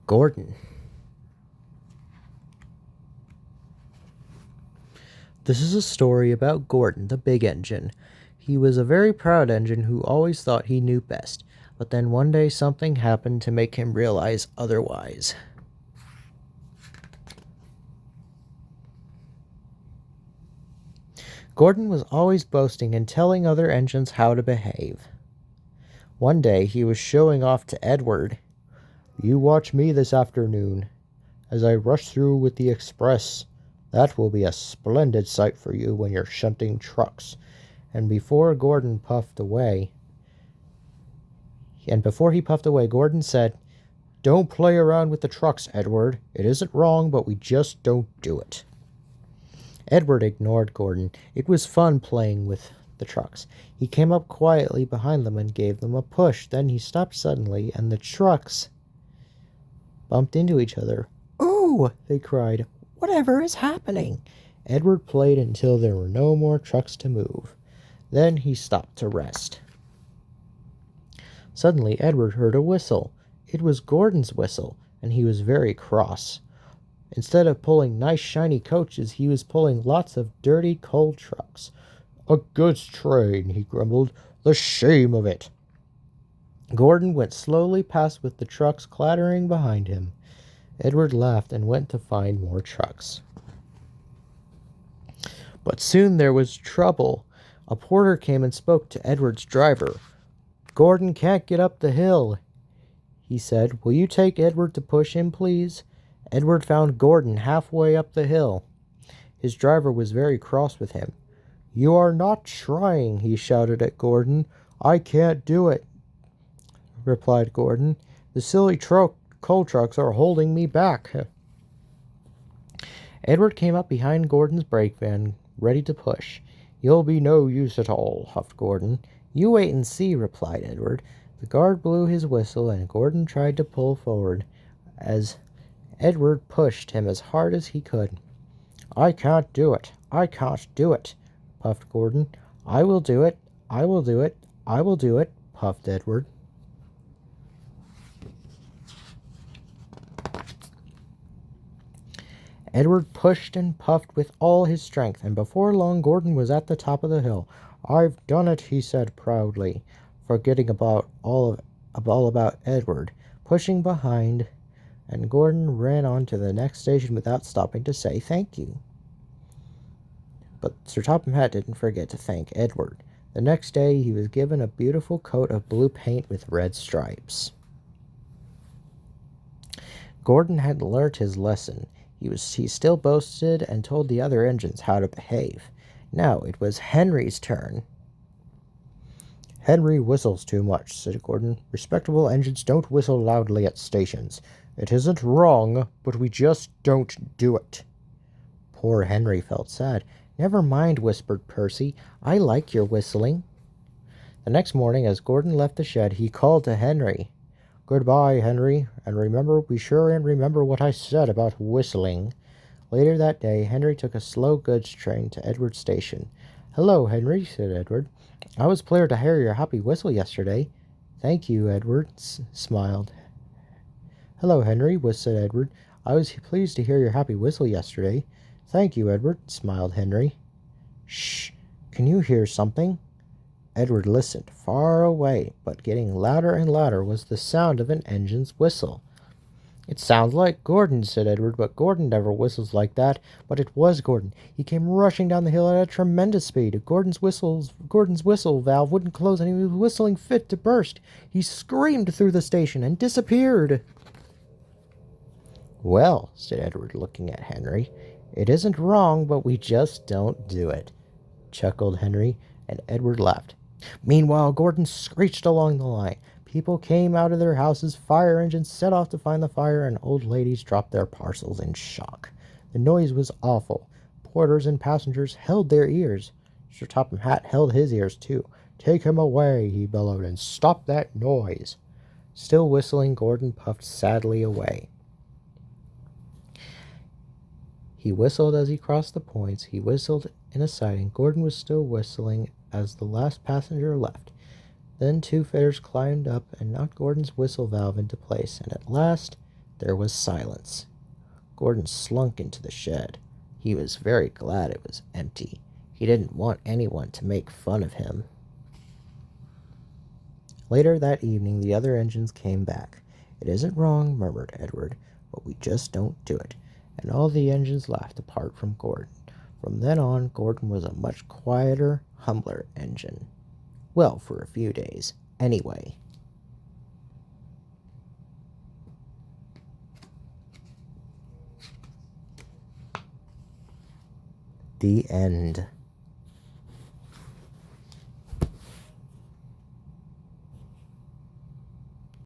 Gordon. This is a story about Gordon, the big engine. He was a very proud engine who always thought he knew best, but then one day something happened to make him realize otherwise. Gordon was always boasting and telling other engines how to behave. One day he was showing off to Edward. "You watch me this afternoon as I rush through with the express. That will be a splendid sight for you when you're shunting trucks." And before he puffed away, Gordon said, "Don't play around with the trucks, Edward. It isn't wrong, but we just don't do it." Edward ignored Gordon. It was fun playing with the trucks. He came up quietly behind them and gave them a push. Then he stopped suddenly, and the trucks bumped into each other. "Ooh!" they cried. "Whatever is happening?" Edward played until there were no more trucks to move. Then he stopped to rest. Suddenly Edward heard a whistle. It was Gordon's whistle, and he was very cross. Instead of pulling nice shiny coaches, he was pulling lots of dirty coal trucks. "A goods train," he grumbled. "The shame of it." Gordon went slowly past with the trucks clattering behind him. Edward laughed and went to find more trucks. But soon there was trouble. A porter came and spoke to Edward's driver. "Gordon can't get up the hill," he said. "Will you take Edward to push him, please?" Edward found Gordon halfway up the hill. His driver was very cross with him. "You are not trying," he shouted at Gordon. "I can't do it," replied Gordon. "The silly coal trucks are holding me back." Edward came up behind Gordon's brake van, ready to push. "You'll be no use at all," huffed Gordon. "You wait and see," replied Edward. The guard blew his whistle, and Gordon tried to pull forward, as Edward pushed him as hard as he could. "I can't do it. I can't do it," puffed Gordon. "I will do it. I will do it. I will do it," puffed Edward. Edward pushed and puffed with all his strength, and before long Gordon was at the top of the hill. "I've done it," he said proudly, forgetting all about Edward, pushing behind, and Gordon ran on to the next station without stopping to say thank you. But Sir Topham Hatt didn't forget to thank Edward. The next day he was given a beautiful coat of blue paint with red stripes. Gordon had learnt his lesson. He still boasted and told the other engines how to behave. Now it was Henry's turn. "Henry whistles too much," said Gordon. "Respectable engines don't whistle loudly at stations. It isn't wrong, but we just don't do it." Poor Henry felt sad. "Never mind," whispered Percy. "I like your whistling." The next morning, as Gordon left the shed, he called to Henry. "Goodbye, Henry, and be sure and remember what I said about whistling." Later that day, Henry took a slow goods train to Edward's station. "Hello, Henry," said Edward. "I was pleased to hear your happy whistle yesterday." "Thank you," Edward smiled. "Hello, Henry," said Edward. "I was pleased to hear your happy whistle yesterday." "Thank you, Edward," smiled Henry. "Shh! Can you hear something?" Edward listened. Far away, but getting louder and louder, was the sound of an engine's whistle. "It sounds like Gordon," said Edward, "but Gordon never whistles like that." But it was Gordon. He came rushing down the hill at a tremendous speed. Gordon's whistle valve wouldn't close, and he was whistling fit to burst. He screamed through the station and disappeared. "Well," said Edward, looking at Henry, "it isn't wrong, but we just don't do it," chuckled Henry, and Edward laughed. Meanwhile, Gordon screeched along the line. People came out of their houses, fire engines set off to find the fire, and old ladies dropped their parcels in shock. The noise was awful. Porters and passengers held their ears. Sir Topham Hatt held his ears too. "Take him away," he bellowed, "and stop that noise." Still whistling, Gordon puffed sadly away. He whistled as he crossed the points. He whistled in a siding. Gordon was still whistling as the last passenger left. Then two fitters climbed up and knocked Gordon's whistle valve into place, and at last There was silence. Gordon slunk into the shed. He was very glad it was empty. He didn't want anyone to make fun of him. Later that evening, the other engines came back. "It isn't wrong," murmured Edward, "but we just don't do it." And all the engines laughed apart from Gordon. From then on, Gordon was a much quieter, humbler engine. Well, for a few days, anyway. The end.